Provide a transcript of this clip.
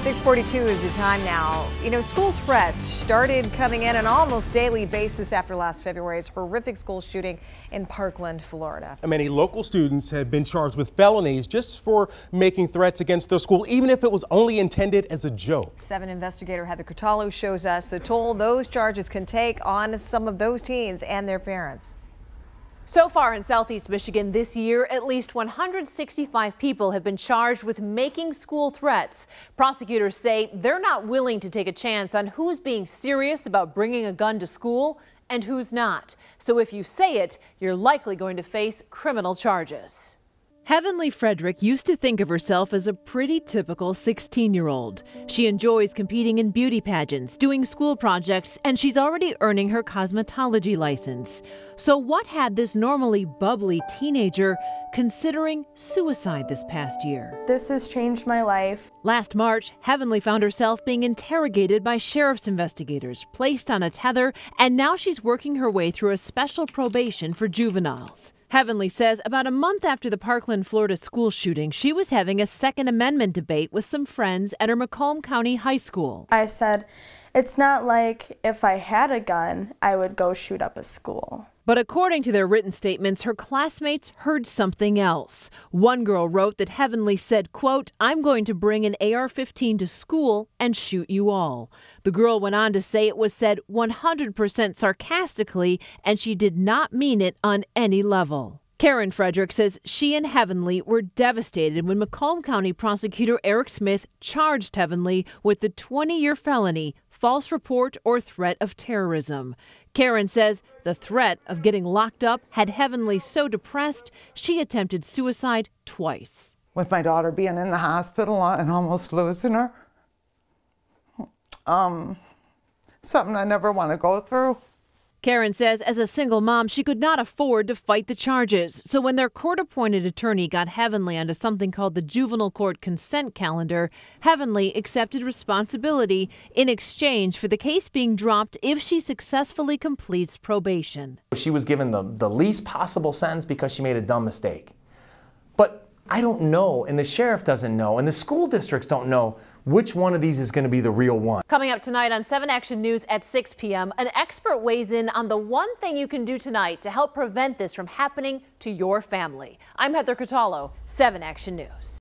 6:42 is the time now. You know, school threats started coming in on an almost daily basis after last February's horrific school shooting in Parkland, Florida. Many local students have been charged with felonies just for making threats against their school, even if it was only intended as a joke. 7 investigator Heather Cataldo shows us the toll those charges can take on some of those teens and their parents. So far in Southeast Michigan this year, at least 165 people have been charged with making school threats. Prosecutors say they're not willing to take a chance on who's being serious about bringing a gun to school and who's not. So if you say it, you're likely going to face criminal charges. Heavenly Frederick used to think of herself as a pretty typical 16-year-old. She enjoys competing in beauty pageants, doing school projects, and she's already earning her cosmetology license. So what had this normally bubbly teenager considering suicide this past year? This has changed my life. Last March, Heavenly found herself being interrogated by sheriff's investigators, placed on a tether, and now she's working her way through a special probation for juveniles. Heavenly says about a month after the Parkland, Florida school shooting, she was having a Second Amendment debate with some friends at her Macomb County High School. I said, it's not like if I had a gun, I would go shoot up a school. But according to their written statements, her classmates heard something else. One girl wrote that Heavenly said, quote, "I'm going to bring an AR-15 to school and shoot you all." The girl went on to say it was said 100% sarcastically, and she did not mean it on any level. Karen Frederick says she and Heavenly were devastated when Macomb County prosecutor Eric Smith charged Heavenly with the 20-year felony, false report or threat of terrorism. Karen says the threat of getting locked up had Heavenly so depressed she attempted suicide twice. With my daughter being in the hospital and almost losing her, something I never want to go through. Karen says as a single mom, she could not afford to fight the charges. So when their court-appointed attorney got Heavenly onto something called the Juvenile Court Consent Calendar, Heavenly accepted responsibility in exchange for the case being dropped if she successfully completes probation. She was given the least possible sentence because she made a dumb mistake. But I don't know, and the sheriff doesn't know, and the school districts don't know which one of these is going to be the real one. Coming up tonight on 7 Action News at 6 p.m., an expert weighs in on the one thing you can do tonight to help prevent this from happening to your family. I'm Heather Cataldo, 7 Action News.